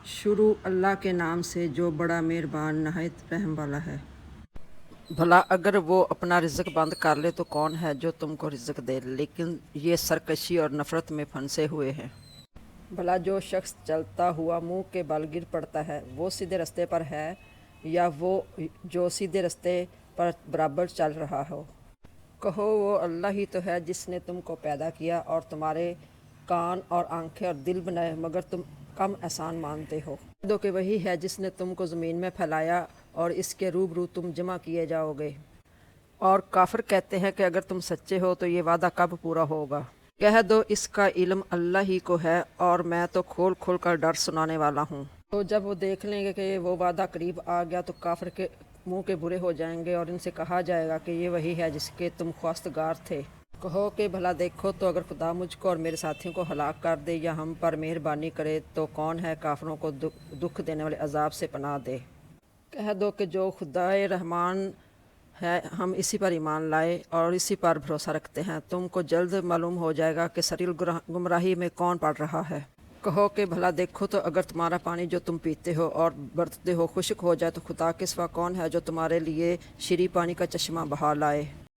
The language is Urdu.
شروع اللہ کے نام سے جو بڑا مہربان نہایت رحم والا ہے۔ بھلا اگر وہ اپنا رزق بند کر لے تو کون ہے جو تم کو رزق دے، لیکن یہ سرکشی اور نفرت میں پھنسے ہوئے ہیں۔ بھلا جو شخص چلتا ہوا منہ کے بل گر پڑتا ہے وہ سیدھے رستے پر ہے، یا وہ جو سیدھے رستے پر برابر چل رہا ہو؟ کہو وہ اللہ ہی تو ہے جس نے تم کو پیدا کیا اور تمہارے کان اور آنکھیں اور دل بنائے، مگر تم کم احسان مانتے ہو۔ کہہ دو کہ وہی ہے جس نے تم کو زمین میں پھیلایا اور اس کے روبرو تم جمع کیے جاؤ گے۔ اور کافر کہتے ہیں کہ اگر تم سچے ہو تو یہ وعدہ کب پورا ہوگا؟ کہہ دو اس کا علم اللہ ہی کو ہے اور میں تو کھول کھول کر ڈر سنانے والا ہوں۔ تو جب وہ دیکھ لیں گے کہ وہ وعدہ قریب آ گیا تو کافر کے منہ کے برے ہو جائیں گے اور ان سے کہا جائے گا کہ یہ وہی ہے جس کے تم خواستگار تھے۔ کہو کہ بھلا دیکھو تو اگر خدا مجھ کو اور میرے ساتھیوں کو ہلاک کر دے یا ہم پر مہربانی کرے تو کون ہے کافروں کو دکھ دینے والے عذاب سے پناہ دے۔ کہہ دو کہ جو خدائے رحمان ہے ہم اسی پر ایمان لائے اور اسی پر بھروسہ رکھتے ہیں، تم کو جلد معلوم ہو جائے گا کہ سریل گمراہی میں کون پڑ رہا ہے۔ کہو کہ بھلا دیکھو تو اگر تمہارا پانی جو تم پیتے ہو اور برتتے ہو خشک ہو جائے تو خدا کے سوا کون ہے جو تمہارے لیے شیریں پانی کا چشمہ بہا لائے۔